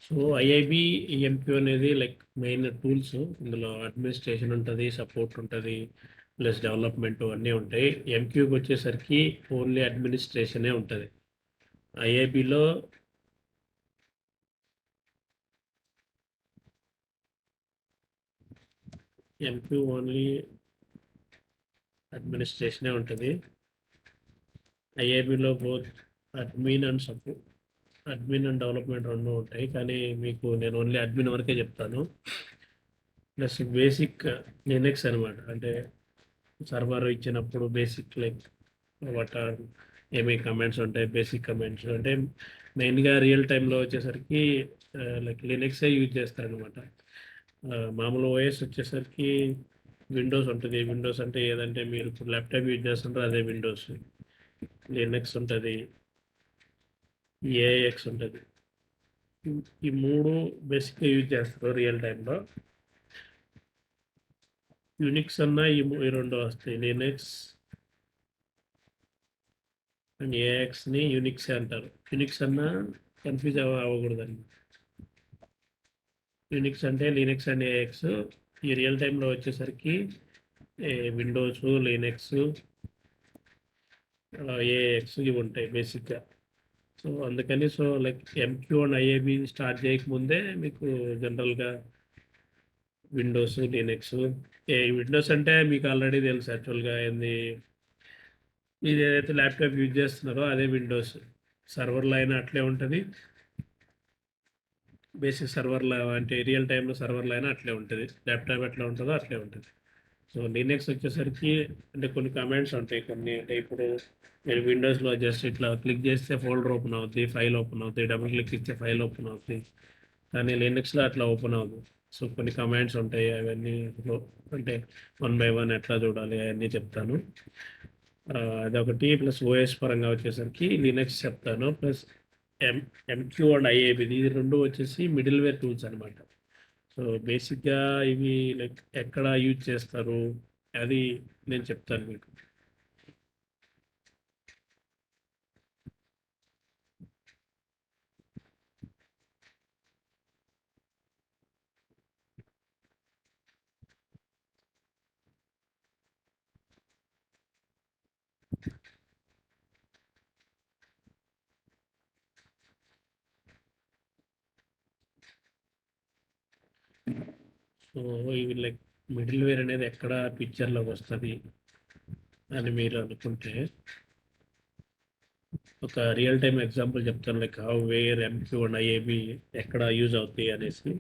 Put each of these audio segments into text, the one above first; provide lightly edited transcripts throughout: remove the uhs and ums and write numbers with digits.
So IIB, MQ అనేది like main tools. ఇందులో administration ఉంటుంది, సపోర్ట్ ఉంటుంది, ప్లస్ డెవలప్మెంట్ అన్నీ ఉంటాయి. ఎంక్యూకి వచ్చేసరికి ఓన్లీ అడ్మినిస్ట్రేషనే ఉంటుంది. ఐఐబిలో ఎంక్యూ ఓన్లీ అడ్మినిస్ట్రేషనే ఉంటుంది. ఐఐబిలో both admin and support, admin and development రెండు ఉంటాయి. కానీ మీకు నేను ఓన్లీ అడ్మిన్ వరకే చెప్తాను. ప్లస్ బేసిక్ లినక్స్ అనమాట. అంటే సర్వర్ ఇచ్చినప్పుడు బేసిక్ లైక్ వాట్ ఆర్ ఏమేమి కమెంట్స్ ఉంటాయి, బేసిక్ కమెంట్స్ అంటే మెయిన్గా రియల్ టైంలో వచ్చేసరికి లైక్ లినక్సే యూజ్ చేస్తారు అనమాట. మామూలు ఓఎస్ వచ్చేసరికి విండోస్ ఉంటుంది. విండోస్ అంటే ఏదంటే మీరు ఇప్పుడు ల్యాప్టాప్ యూజ్ చేస్తుంటారు అదే విండోస్. లినక్స్ ఉంటుంది, ఏఎక్స్ ఉంటుంది. ఈ మూడు బేసిక్గా యూజ్ చేస్తారు రియల్ టైంలో. యూనిక్స్ అన్నా ఈ రెండు వస్తాయి. లినక్స్ అండ్ ఏఎక్స్ని యూనిక్స్ అంటారు. యూనిక్స్ అన్నా కన్ఫ్యూజ్ అవ్వకూడదండి. యూనిక్స్ అంటే లినక్స్ అండ్ ఏఎక్స్. ఈ రియల్ టైంలో వచ్చేసరికి విండోస్, లినక్స్, ఏఎక్స్ ఇవి ఉంటాయి బేసిక్గా. సో అందుకని so like MQ and IAB start చేయకముందే మీకు జనరల్గా విండోస్, లినక్స్. విండోస్ అంటే మీకు ఆల్రెడీ తెలుసు యాక్చువల్గా ఏంది. మీరు ఏదైతే ల్యాప్టాప్ యూజ్ చేస్తున్నారో అదే విండోస్. సర్వర్లో అయినా అట్లే ఉంటుంది, బేసిక్ సర్వర్లో అంటే రియల్ టైంలో సర్వర్లో అయినా అట్లే ఉంటుంది. ల్యాప్టాప్ ఎట్లా ఉంటుందో అట్లే ఉంటుంది. సో లినక్స్ వచ్చేసరికి అంటే కొన్ని కమాండ్స్ ఉంటాయి. కొన్ని అంటే ఇప్పుడు నేను విండోస్లో జస్ట్ ఇట్లా క్లిక్ చేస్తే ఫోల్డర్ ఓపెన్ అవుతుంది, ఫైల్ ఓపెన్ అవుతుంది, డబుల్ క్లిక్ ఇస్తే ఫైల్ ఓపెన్ అవుతుంది. కానీ లినక్స్లో అట్లా ఓపెన్ అవ్వదు. సో కొన్ని కమాండ్స్ ఉంటాయి, అవన్నీ అంటే వన్ బై వన్ ఎట్లా చూడాలి అవన్నీ చెప్తాను. అదొకటి. ప్లస్ ఓఎస్ పరంగా వచ్చేసరికి లినక్స్ చెప్తాను. Plus M MQ and IAB ఇది రెండు వచ్చేసి మిడిల్ వేర్ టూల్స్ అనమాట. సో బేసిక్గా ఇవి లైక్ ఎక్కడ యూజ్ చేస్తారు అది నేను చెప్తాను మీకు. సో ఇవి లైక్ మిడిల్ వేర్ అనేది ఎక్కడ పిక్చర్లోకి వస్తుంది అని మీరు అనుకుంటే ఒక రియల్ టైమ్ ఎగ్జాంపుల్ చెప్తాను. Like how where MQ and IAB ఎక్కడ యూజ్ అవుతాయి అనేసి.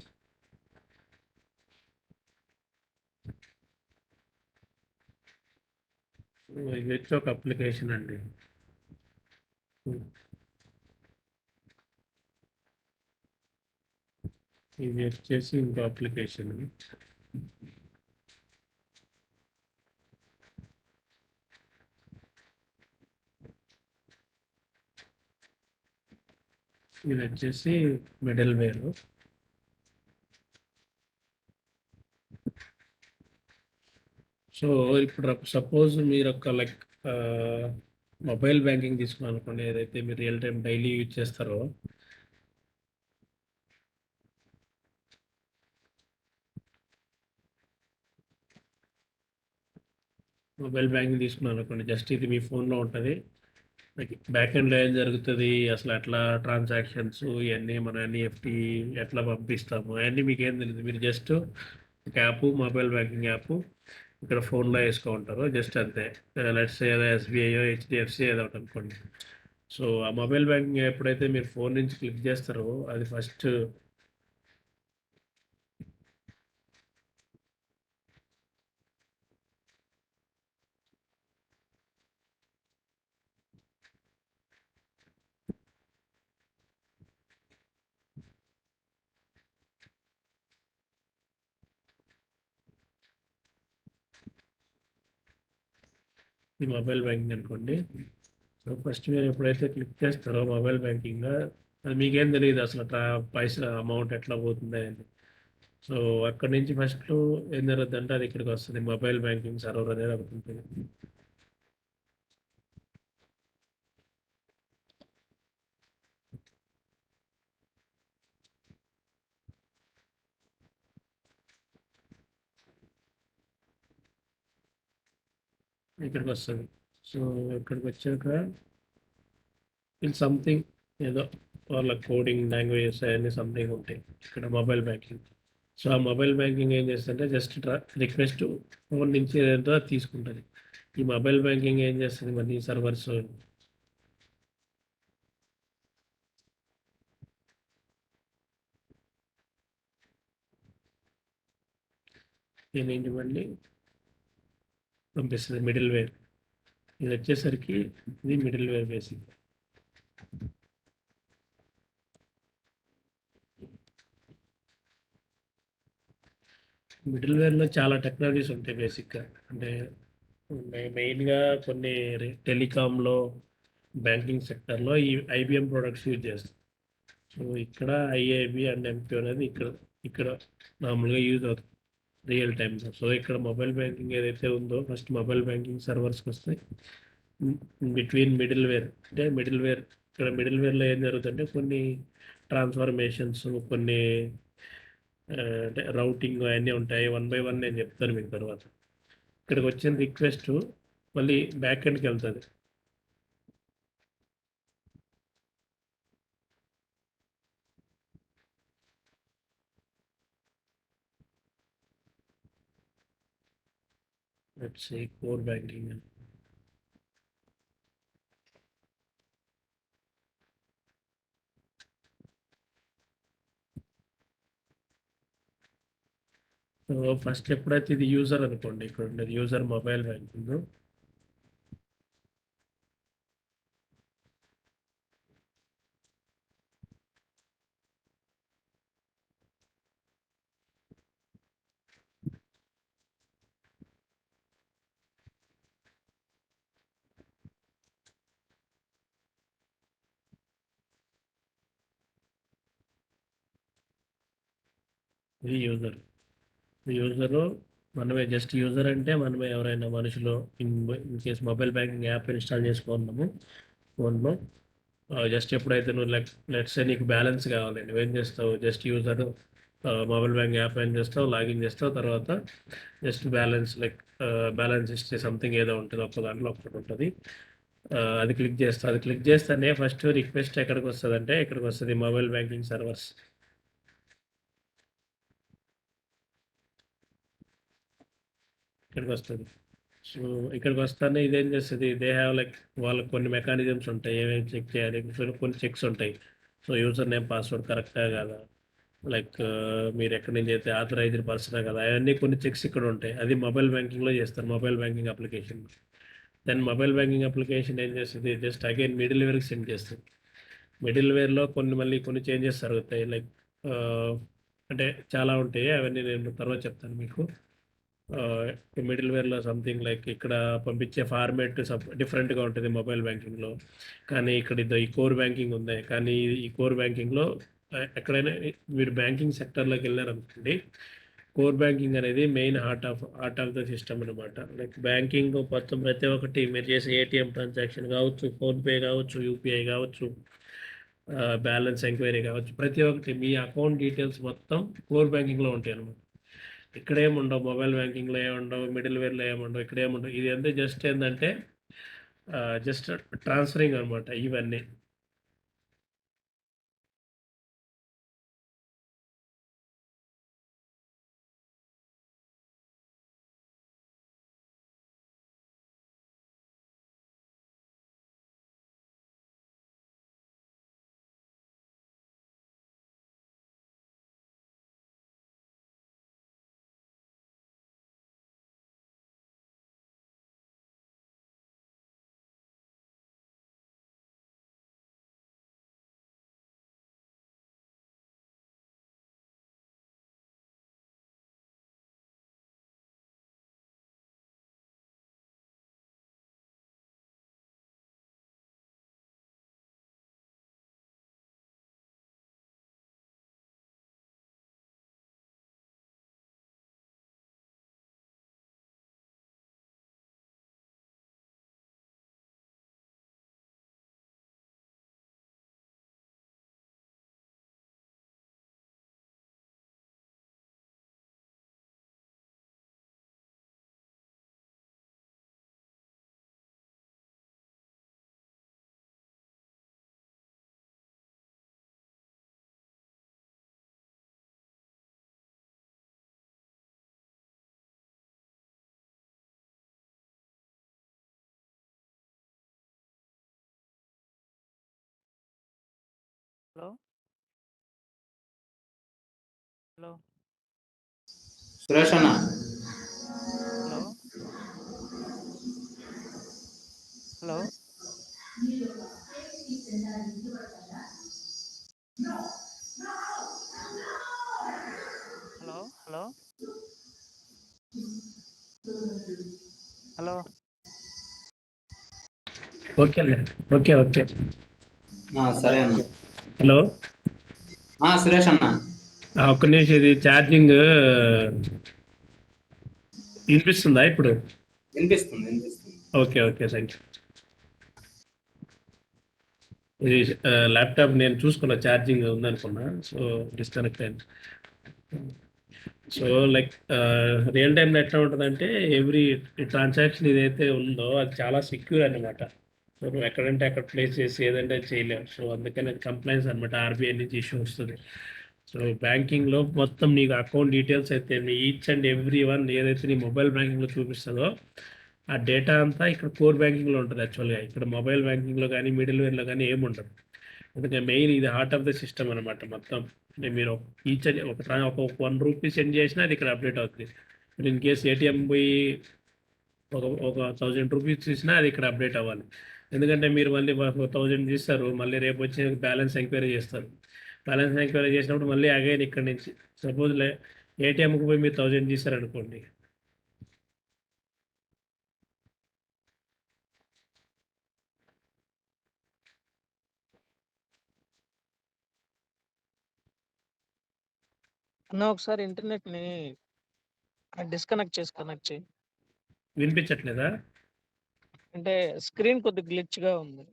ఇది వచ్చి ఒక అప్లికేషన్ అండి. ఇది వచ్చేసి ఇంకో అప్లికేషన్. ఇది వచ్చేసి మిడిల్ వేర్. సో ఇప్పుడు సపోజ్ మీరు ఒక లైక్ మొబైల్ బ్యాంకింగ్ తీసుకున్నాను అనుకోండి, ఏదైతే మీరు రియల్ టైం డైలీ యూజ్ చేస్తారో. మొబైల్ బ్యాంకింగ్ తీసుకున్నాను అనుకోండి, జస్ట్ ఇది మీ ఫోన్లో ఉంటుంది. బ్యాక్ ఎండ్లో ఏం జరుగుతుంది అసలు, ఎట్లా ట్రాన్సాక్షన్స్ ఇవన్నీ మన ఎన్ఈఎఫ్టీ ఎట్లా పంపిస్తాము అవన్నీ మీకు ఏం తెలియదు. మీరు జస్ట్ ఒక యాప్, మొబైల్ బ్యాంకింగ్ యాప్ ఇక్కడ ఫోన్లో వేసుకుంటారు జస్ట్ అంతే. లెట్స్ ఏదో ఎస్బీఐ, హెచ్డిఎఫ్సి ఏదో ఒకటి అనుకోండి. సో ఆ మొబైల్ బ్యాంకింగ్ ఎప్పుడైతే మీరు ఫోన్ నుంచి క్లిక్ చేస్తారో అది ఫస్ట్ ఈ మొబైల్ బ్యాంకింగ్ అనుకోండి. సో ఫస్ట్ మీరు ఎప్పుడైతే క్లిక్ చేస్తారో మొబైల్ బ్యాంకింగ్, అది మీకేం తెలియదు అసలు పైసా అమౌంట్ ఎట్లా పోతుంది అని. సో అక్కడి నుంచి ఫస్ట్ ఏం జరుగుతుంది అంటే అది ఇక్కడికి వస్తుంది, మొబైల్ బ్యాంకింగ్ సర్వర్ అనేది ఒకటి ఉంటుంది. ఇక్కడికొస్తది. సో, ఇక్కడికొచ్చాక ఇది సంథింగ్ ఏదో వాళ్ళ కోడింగ్ లాంగ్వేజెస్ అయన్నీ సంథింగ్ ఉంటాయి. ఇక్కడ మొబైల్ బ్యాంకింగ్. సో, ఆ మొబైల్ బ్యాంకింగ్ ఏం చేస్తదంటే జస్ట్ రిక్వెస్ట్ ఫోన్ నుంచి ఏదంటే అది తీసుకుంటది. ఈ మొబైల్ బ్యాంకింగ్ ఏం చేస్తది మళ్ళీ సర్వర్స్ దీనికి మళ్ళీ పంపిస్తది మిడిల్ వేర్. ఇదొచ్చేసరికి ఇది మిడిల్ వేర్ బేసిక్. మిడిల్ వేర్‌లో చాలా టెక్నాలజీస్ ఉంటాయి బేసిక్‌గా. అంటే మెయిన్‌గా కొన్ని టెలికామ్‌లో, బ్యాంకింగ్ సెక్టార్‌లో ఈ ఐబీఎం ప్రొడక్ట్స్ యూజ్ చేస్తాం. సో, ఇక్కడ ఐఐబీ అండ్ ఎంక్యూ అనేది ఇక్కడ ఇక్కడ మామూలుగా యూజ్ అవుతుంది రియల్ టైమ్‌లో. సో, ఇక్కడ మొబైల్ బ్యాంకింగ్ ఏదైతే ఉందో ఫస్ట్ మొబైల్ బ్యాంకింగ్ సర్వర్స్‌కొస్తాయి. బిట్వీన్ మిడిల్ వేర్ అంటే మిడిల్ వేర్ ఇక్కడ మిడిల్ వేర్‌లో ఏం జరుగుతుందంటే కొన్ని ట్రాన్స్‌ఫర్మేషన్స్ కొన్ని అంటే రౌటింగ్ అయన్నీ ఉంటాయి. వన్ బై వన్ నేను చెప్తాను మీకు తర్వాత. ఇక్కడికొచ్చిన రిక్వెస్టు మళ్ళీ బ్యాక్ ఎండ్‌కెళ్తది. లెట్స్ సే కోర్ బ్యాంకింగ్ అని. సో, ఫస్ట్ ఎప్పుడైతే ఇది యూజర్ అనుకోండి. ఇక్కడుండేది యూజర్ మొబైల్ బ్యాంకింగ్. ఇది యూజర్. యూజరు మనమే జస్ట్ యూజర్ అంటే మనమే ఎవరైనా మనుషులు in case mobile banking app install చేసుకున్నాము ఫోన్‌లో. జస్ట్ ఎప్పుడైతే నువ్వు లెట్స్ సే నీకు బ్యాలెన్స్ కావాలి. నువ్వేం చేస్తావు just user mobile banking app ఏం చేస్తావు లాగిన్ చేస్తావు. తర్వాత జస్ట్ బ్యాలెన్స్ హిస్టరీ సంథింగ్ ఏదో ఉంటది. ఒక్క దాంట్లో ఒక్కటుంటది. అది క్లిక్ చేస్తా. అది క్లిక్ చేస్తేనే ఫస్ట్ రిక్వెస్ట్ ఎక్కడికొస్తదంటే ఇక్కడికొస్తది మొబైల్ బ్యాంకింగ్ సర్వర్స్. ఇక్కడికొస్తది. సో, ఇక్కడికొస్తానే ఇదేం చేస్తది, దే హావ్ వాళ్ళకి కొన్ని మెకానిజమ్స్ ఉంటాయి. ఏమేమి చెక్ చేయాలి. సో, కొన్ని చెక్స్ ఉంటాయి. సో, యూజర్ నేమ్, పాస్వర్డ్ కరెక్టా కాదా? మీరెక్కడి నుంచైతే ఆథరైజ్డ్ పర్సనే కదా! అయన్నీ కొన్ని చెక్స్ ఇక్కడ ఉంటాయి. అది మొబైల్ బ్యాంకింగ్‌లో చేస్తారు. Mobile banking application. Then mobile banking application ఏం చేస్తది, జస్ట్ అగైన్ మిడిల్ వేర్‌కి సెండ్ చేస్తది. మిడిల్ వేర్‌లో కొన్ని చేంజెస్ జరుగుతాయి. ఆహ్, అంటే చాలా ఉంటాయి. అవన్నీ నేను తర్వాత చెప్తాను మీకు. ఆహ్, మిడిల్ వేర్‌లో సంథింగ్ ఇక్కడ పంపించే ఫార్మాట్ డిఫరెంట్‌గా ఉంటది మొబైల్ బ్యాంకింగ్‌లో. కానీ ఇక్కడ ఈ కోర్ బ్యాంకింగ్ ఉంది. కానీ ఈ కోర్ బ్యాంకింగ్‌లో ఎక్కడైనా మీరు బ్యాంకింగ్ సెక్టార్‌లోకెళ్లారనుకోండి, కోర్ బ్యాంకింగ్ అనేది main heart of the system అనమాట. బ్యాంకింగ్ మొత్తం ప్రతి ఒక్కటి మీరు చేసే ఏటీఎం ట్రాన్సాక్షన్ కావచ్చు, ఫోన్‌పే కావచ్చు, యూపీఐ కావచ్చు, బ్యాలెన్స్ ఎంక్వైరీ కావచ్చు, ప్రతి ఒక్కటి మీ అకౌంట్ డీటెయిల్స్ మొత్తం కోర్ బ్యాంకింగ్‌లో ఉంటాయన్నమాట. ఇక్కడేముండవు. మొబైల్ బ్యాంకింగ్‌లో ఏముండవు. మిడిల్ వేర్‌లో ఏముండవు. ఇక్కడేముండవు. ఇదంతా జస్ట్ ఏందంటే జస్ట్ ట్రాన్స్‌ఫరింగ్ అనమాట ఇవన్నీ. హలో హలో సురేష్ అన్న hello hello hello hello hello okay okay okay సరే అన్న. హలో సురేష్ అన్న ఒక్క నిమిషం, ఇది ఛార్జింగ్ వినిపిస్తుందా ఇప్పుడు? వినిపిస్తుంది. Okay okay thank you. ఇది ల్యాప్టాప్ నేను చూసుకున్న ఛార్జింగ్ ఉందనుకున్నా, సో డిస్కనెక్ట్ అయింది. సో లైక్ రియల్ టైంలో ఎట్లా ఉంటుందంటే ఎవ్రీ ట్రాన్సాక్షన్ ఏదైతే ఉందో అది చాలా సెక్యూర్ అనమాట. సో నువ్వు ఎక్కడంటే అక్కడ ప్లేస్ చేసి ఏదంటే చేయలేవు. సో అందుకని అది కంప్లైంట్స్ అనమాట, ఆర్బీఐ నుంచి ఇష్యూ వస్తుంది. సో బ్యాంకింగ్లో మొత్తం నీకు అకౌంట్ డీటెయిల్స్ అయితే ఈచ్ అండ్ ఎవ్రీ వన్ ఏదైతే నీ మొబైల్ బ్యాంకింగ్లో చూపిస్తుందో ఆ డేటా అంతా ఇక్కడ కోర్ బ్యాంకింగ్లో ఉంటుంది. యాక్చువల్గా ఇక్కడ మొబైల్ బ్యాంకింగ్లో కానీ మిడిల్ వేర్లో కానీ ఏముండదు. అందుకే మెయిన్ ఇది హార్ట్ ఆఫ్ ద సిస్టమ్ అనమాట మొత్తం. అంటే మీరు ఈచ్ ఒక ఒక ₹1 సెండ్ చేసినా అది ఇక్కడ అప్డేట్ అవుతుంది. మీరు ఇన్ కేస్ ఏటీఎం పోయి ఒక ₹1000 తీసినా అది ఇక్కడ అప్డేట్ అవ్వాలి. ఎందుకంటే మీరు మళ్ళీ 1000 తీస్తారు, మళ్ళీ రేపు వచ్చి బ్యాలెన్స్ ఎంక్వైరీ చేస్తారు. బ్యాలెన్స్ ఎంక్వైరీ చేసినప్పుడు మళ్ళీ అగైన్ ఇక్కడ నుంచి సపోజ్ ఏటీఎంకి పోయి మీరు 1000 తీస్తారనుకోండి, అన్న ఒకసారి ఇంటర్నెట్ని డిస్కనెక్ట్ చేసి కనెక్ట్ చేయి. వినిపించట్లేదా? అంటే స్క్రీన్ కొద్దిగా గ్లిచ్గా ఉంది.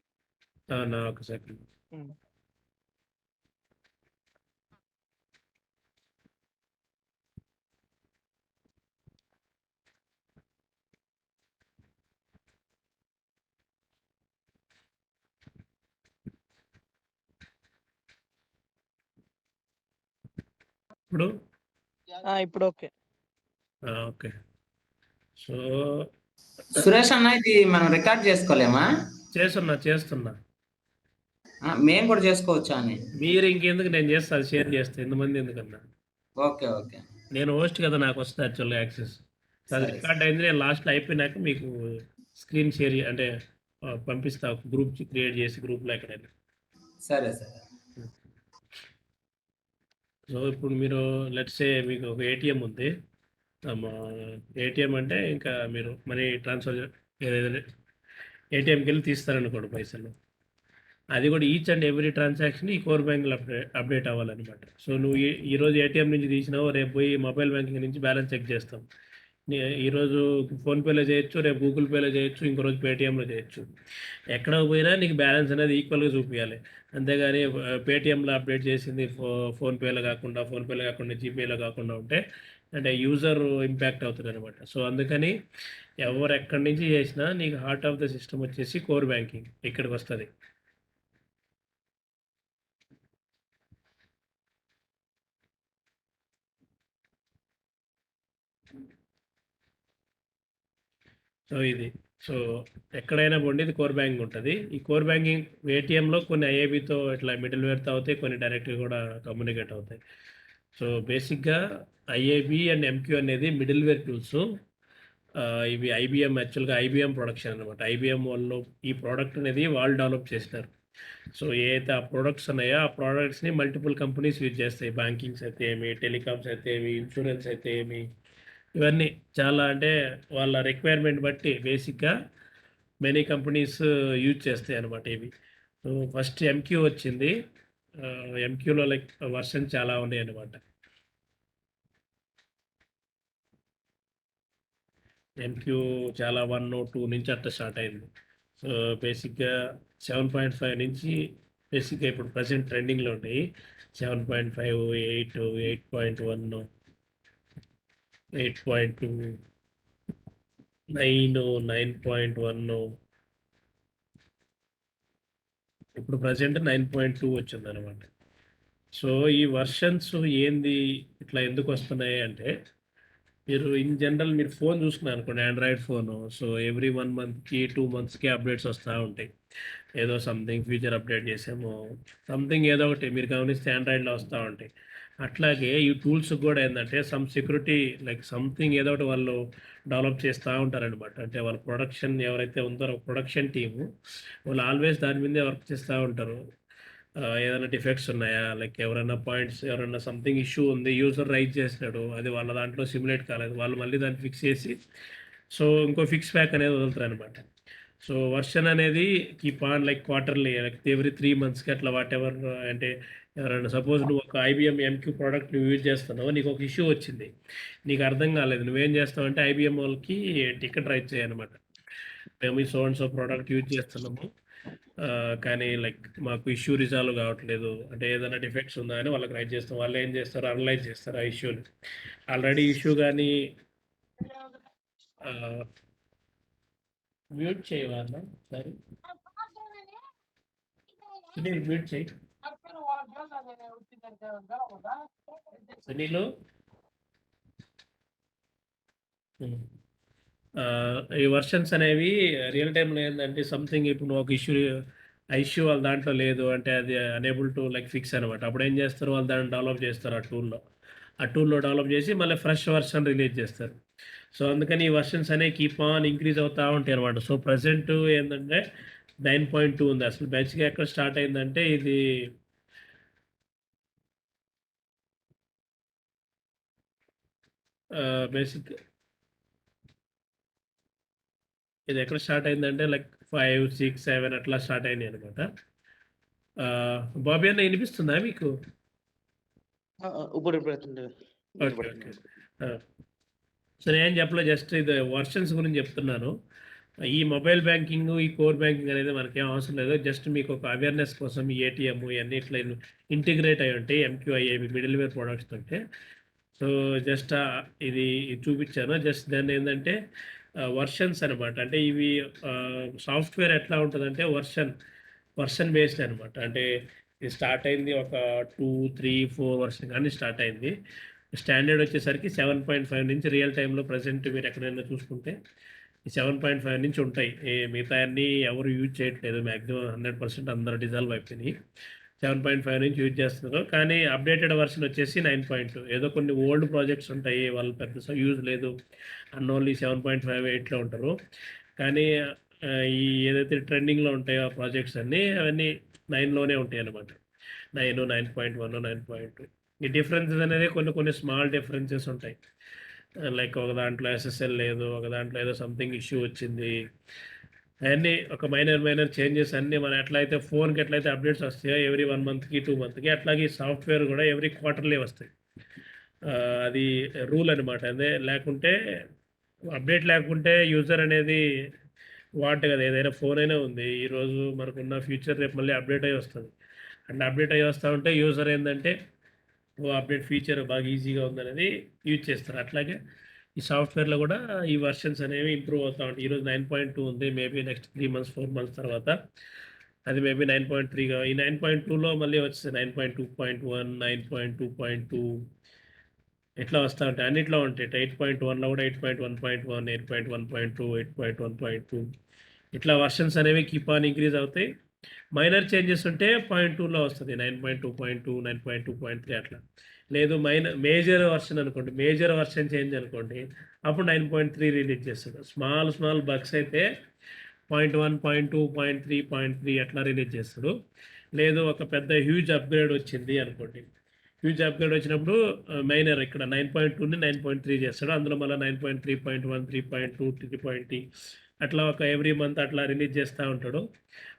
అవునా, ఒక సెకండ్. ఇప్పుడు ఇప్పుడు ఓకే. ఓకే. సో సురేష్ అన్న, ఇది మనం రికార్డ్ చేసుకోలేమా? చేస్తున్నా. మేము కూడా చేసుకోవచ్చా అని? మీరు ఇంకెందుకు, నేను చేస్తాను, షేర్ చేస్తాను. ఎంతమంది ఎందుకన్నా. ఓకే నేను హోస్ట్ కదా, నాకు వస్తుంది యాక్చువల్గా యాక్సెస్. అది రికార్డ్ అయింది, నేను లాస్ట్లో అయిపోయినాక మీకు స్క్రీన్ షేర్ అంటే పంపిస్తా, గ్రూప్ క్రియేట్ చేసి గ్రూప్లో ఎక్కడైనా. సరే. సో ఇప్పుడు మీరు లెట్సే మీకు ఒక ఏటీఎం ఉంది. ఏటీఎం అంటే ఇంకా మీరు మనీ ట్రాన్స్ఫర్ ఏదైనా ఏటీఎంకి వెళ్ళి తీస్తారనుకోండి పైసలు, అది కూడా ఈచ్ అండ్ ఎవ్రీ ట్రాన్సాక్షన్ ఈ కోర్ బ్యాంక్లో అప్డేట్ అవ్వాలన్నమాట. సో నువ్వు ఈరోజు ఏటీఎం నుంచి తీసినావు, రేపు పోయి మొబైల్ బ్యాంకింగ్ నుంచి బ్యాలెన్స్ చెక్ చేస్తాం. ఈరోజు ఫోన్పేలో చేయొచ్చు, రేపు గూగుల్ పేలో చేయొచ్చు, ఇంకో రోజు పేటీఎంలో చేయొచ్చు. ఎక్కడ పోయినా నీకు బ్యాలెన్స్ అనేది ఈక్వల్గా చూపించాలి. అంతేగాని పేటీఎంలో అప్డేట్ చేసింది ఫోన్పేలో కాకుండా జీపేలో కాకుండా ఉంటే అంటే యూజర్ ఇంపాక్ట్ అవుతుంది అనమాట. సో అందుకని ఎవరు ఎక్కడి నుంచి చేసినా నీకు హార్ట్ ఆఫ్ ద సిస్టమ్ వచ్చేసి కోర్ బ్యాంకింగ్ ఇక్కడికి వస్తుంది. సో ఎక్కడైనా పోండి, ఇది కోర్ బ్యాంకింగ్ ఉంటుంది. ఈ కోర్ బ్యాంకింగ్ ఏటీఎంలో కొన్ని ఐఏబీతో ఇట్లా మిడిల్ వేర్తో అవుతాయి, కొన్ని డైరెక్ట్గా కూడా కమ్యూనికేట్ అవుతాయి. సో బేసిక్గా ఐఏబీ అండ్ ఎంక్యూ అనేది మిడిల్ వేర్ టూల్స్. ఇవి ఐబిఎం, యాక్చువల్గా ఐబిఎం ప్రొడక్షన్ అనమాట. ఐబిఎం వాళ్ళు ఈ ప్రోడక్ట్ అనేది వాళ్ళు డెవలప్ చేసినారు. సో ఏదైతే ఆ ప్రోడక్ట్స్ ఉన్నాయో ఆ ప్రోడక్ట్స్ని మల్టిపుల్ కంపెనీస్ యూజ్ చేస్తాయి. బ్యాంకింగ్స్ అయితే ఏమి, టెలికామ్స్ అయితే ఏమి, ఇన్సూరెన్స్ అయితే ఏమి, ఇవన్నీ చాలా అంటే వాళ్ళ రిక్వైర్మెంట్ బట్టి బేసిక్గా మెనీ కంపెనీస్ యూజ్ చేస్తాయి అనమాట ఇవి. సో ఫస్ట్ ఎంక్యూ వచ్చింది. ఎంక్యూలో లైక్ వర్షన్ చాలా ఉన్నాయి అనమాట. ఎంక్యూ చాలా 1, 2 నుంచి అట్లా స్టార్ట్ అయింది. సో బేసిక్గా 7.5 నుంచి బేసిక్గా ఇప్పుడు ప్రజెంట్ ట్రెండింగ్లో ఉన్నాయి. 7.5, 8, 8.1, 8.2, 9, 9.1, ఇప్పుడు ప్రజెంట్ 9.2 వచ్చింది అనమాట. సో ఈ వర్షన్స్ ఏంది ఇట్లా ఎందుకు వస్తున్నాయి అంటే మీరు ఇన్ జనరల్ మీరు ఫోన్ చూసుకున్నారు అనుకోండి, ఆండ్రాయిడ్ ఫోను. సో, ఎవ్రీ 1 మంత్‌కి, 2 మంత్స్‌కి అప్డేట్స్ వస్తా ఉంటాయి. ఏదో సంథింగ్ ఫీచర్ అప్డేట్ చేసాము. సంథింగ్ ఏదో ఒకటి మీరు గమనిస్తే ఆండ్రాయిడ్‌లో వస్తా ఉంటాయి. అట్లాగే ఈ టూల్స్‌కి కూడా ఏందంటే సమ్ సెక్యూరిటీ లైక్ సంథింగ్ ఏదో ఒకటి వాళ్ళు డెవలప్ చేస్తా ఉంటారనమాట. అంటే వాళ్ళ ప్రొడక్షన్ ఎవరైతే ఉందో ప్రొడక్షన్ టీము వాళ్ళు ఆల్వేస్ దాని మీదే వర్క్ చేస్తా ఉంటారు. ఏదైనా డిఫెక్ట్స్ ఉన్నాయా? లైక్ ఎవరైనా పాయింట్స్ ఎవరైనా సంథింగ్ ఇష్యూ ఉంది. యూజర్ రైజ్ చేసినాడు. అది వాళ్ళ దాంట్లో సిమ్యులేట్ కాలేదు. వాళ్ళు మళ్ళీ దాన్ని ఫిక్స్ చేసి సో, ఇంకో ఫిక్స్ ప్యాక్ అనేది వదులుతారనమాట. సో, వర్షన్ అనేది keep on like quarterly like every 3 మంత్స్‌కి అట్లా వాటెవర్ అంటే ఎవరైనా సపోజ్ నువ్వు ఒక ఐబీఎం ఎంక్యూ ప్రొడక్ట్ నువ్వు యూజ్ చేస్తున్నావు. నీకు ఒక ఇష్యూ వచ్చింది. నీకు అర్థం కాలేదు. నువ్వేం చేస్తావంటే ఐబీఎం వాళ్ళకి టికెట్ రైజ్ చేయనమాట. మేము ఈ so and so product use చేస్తున్నాము. కానీ లైక్ మాకు ఇష్యూ రిజాల్వ్ కావట్లేదు. అంటే ఏదైనా డిఫెక్ట్స్ ఉందా అని వాళ్ళకి రైట్ చేస్తాం. వాళ్ళు ఏం చేస్తారు అనలైజ్ చేస్తారు ఆ ఇష్యూని. ఆల్రెడీ ఇష్యూ కానీ మ్యూట్ చేయవాలా సరే సునీల్ మ్యూట్ చేయి సునీలు ఈ వర్షన్స్ అనేవి రియల్ టైంలో ఏంటంటే సంథింగ్ ఇప్పుడు ఒక ఇష్యూ ఆ ఇష్యూ వాళ్ళ దాంట్లో లేదు అంటే అది అనేబుల్ టు లైక్ ఫిక్స్ అనమాట. అప్పుడు ఏం చేస్తారు వాళ్ళు దాన్ని డెవలప్ చేస్తారు ఆ టూల్లో డెవలప్ చేసి మళ్ళీ ఫ్రెష్ వర్షన్ రిలీజ్ చేస్తారు. సో అందుకని ఈ వర్షన్స్ అనేవి కీప్ ఆన్ ఇంక్రీజ్ అవుతూ ఉంటాయి అనమాట. సో ప్రజెంట్ ఏంటంటే 9.2 ఉంది. అసలు బేసిక్గా ఎక్కడ స్టార్ట్ అయిందంటే ఇది బేసిక్ ఇది ఎక్కడ స్టార్ట్ అయిందంటే లైక్ 5, 6, 7 అట్లా స్టార్ట్ అయినాయి అనమాట. బాబీ అన్న వినిపిస్తుందా మీకు? ఇప్పుడు ఇప్పుడు ఓకే. ఓకే. సో నేనేం చెప్పలే జస్ట్ ఇది వర్షన్స్ గురించి చెప్తున్నాను. ఈ మొబైల్ బ్యాంకింగ్, ఈ కోర్ బ్యాంకింగ్ అనేది మనకేం అవసరం లేదు. జస్ట్ మీకు ఒక అవేర్‌నెస్ కోసం ఈ ఏటీఎం ఇయన్నీ ఇట్లా ఇంటిగ్రేట్ అయ్యి ఉంటాయి. ఎంక్యూఐఏబి మిడిల్‌వేర్ ప్రొడక్ట్స్ తోటి. సో జస్ట్ ఇది చూపించాను. జస్ట్ దాన్నేందంటే వర్షన్స్ అనమాట. అంటే ఇవి సాఫ్ట్‌వేర్ ఎట్లా ఉంటదంటే వర్షన్ బేస్డ్ అనమాట. అంటే ఇది స్టార్ట్ అయింది ఒక 2, 3, 4 వర్షన్ కానీ స్టార్ట్ అయింది. స్టాండర్డ్ వచ్చేసరికి 7.5 నుంచి రియల్ టైమ్‌లో ప్రెజెంట్ మీరు ఎక్కడైనా చూసుకుంటే ఈ 7.5 నుంచి ఉంటాయి. మిగతాయన్నీ ఎవరు యూజ్ చేయట్లేదు. మాక్సిమం 100% అందరూ డిజాల్వ్ అయిపోయినాయి. 7.5 నుంచి యూజ్ చేస్తున్నారు. కానీ అప్డేటెడ్ వర్షన్ వచ్చేసి 9.2 ఏదో కొన్ని ఓల్డ్ ప్రాజెక్ట్స్ ఉంటాయి. వాళ్ళు పెద్ద యూజ్ లేదు అన్న ఓన్లీ 7.5, 8లో ఉంటారు. కానీ ఈ ఏదైతే ట్రెండింగ్‌లో ఉంటాయో ఆ ప్రాజెక్ట్స్ అవన్నీ 9లోనే ఉంటాయన్నమాట. 9, 9.1, 9.2 ఈ డిఫరెన్సెస్ అనేది కొన్ని స్మాల్ డిఫరెన్సెస్ ఉంటాయి. లైక్ ఒక దాంట్లో ఎస్ఎస్ఎల్ లేదు. ఒక దాంట్లో ఏదో సంథింగ్ ఇష్యూ వచ్చింది. అవన్నీ ఒక మైనర్ చేంజెస్ అన్నీ మనం ఎట్లయితే ఫోన్‌కి ఎట్లయితే అప్డేట్స్ వస్తాయో ఎవ్రీ 1 మంత్‌కి, 2 మంత్‌కి అట్లాగే ఈ సాఫ్ట్‌వేర్ కూడా ఎవ్రీ క్వార్టర్లీ వస్తాయి. అది రూల్ అనమాట. అదే లేకుంటే అప్డేట్ లేకుంటే యూజర్ అనేది కదా! ఏదైనా ఫోన్ అయినా ఉంది. ఈరోజు మనకున్న ఫ్యూచర్ రేపు మళ్ళీ అప్డేట్ అయ్యి వస్తది. అట్లా అప్డేట్ అయ్యి వస్తా ఉంటే యూజర్ ఏందంటే అప్డేట్ ఫీచర్ బాగా ఈజీగా ఉందనేది యూజ్ చేస్తారు. అట్లాగే ఈ సాఫ్ట్‌వేర్‌లో కూడా ఈ వెర్షన్స్ అనేవి ఇంప్రూవ్ అవుతా ఉంటాయి. ఈరోజు 9.2 ఉంది. మేబీ నెక్స్ట్ 3 మంత్స్, 4 మంత్స్ తర్వాత అది మేబీ 9.3గా ఈ 9.2లో మళ్ళీ వచ్చేసాయి 9.2.1, 9.2.2 ఇట్లా వస్తా ఉంటాయి. అన్నిట్లో ఉంటాయి. 8.1లో కూడా 8.1.1, 8.1.2, 8.1.2 ఇట్లా వెర్షన్స్ అనేవి కీప్ ఆన్ ఇంక్రీజ్ అవుతాయి. మైనర్ చేంజెస్ ఉంటే 0.2లో వస్తది. 9.2.2, 9.2.3 అట్లా. లేదు మేజర్ వెర్షన్ అనుకోండి. మేజర్ వెర్షన్ చేంజ్ అనుకోండి. అప్పుడు 9.3 రిలీజ్ చేస్తాడు. స్మాల్ బగ్స్ అయితే 0.1, 0.2, 0.3, 0.3 అట్లా రిలీజ్ చేస్తాడు. లేదు ఒక పెద్ద హ్యూజ్ అప్‌గ్రేడ్ వచ్చింది అనుకోండి. హ్యూజ్ అప్‌గ్రేడ్ వచ్చినప్పుడు మైనర్ ఇక్కడ 9.2ని 9.3 చేస్తాడు. అందులో మళ్ళా 9.3.1, 3.2, 3.0 అట్లా ఒక ఎవ్రీ మంత్ అట్లా రిలీజ్ చేస్తా ఉంటాడు.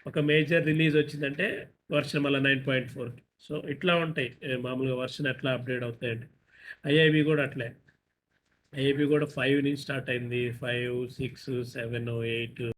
ఒక మేజర్ రిలీజ్ వచ్చిందంటే వర్షన్ మళ్ళా 9.4 సో ఇట్లా ఉంటాయి. మామూలుగా వర్షన్ ఎట్లా అప్‌డేట్ అవుతాయండి. ఐఐబీ కూడా అట్లే. ఐఐబీ కూడా 5 నుంచి స్టార్ట్ అయింది. 5, 6, 7, 8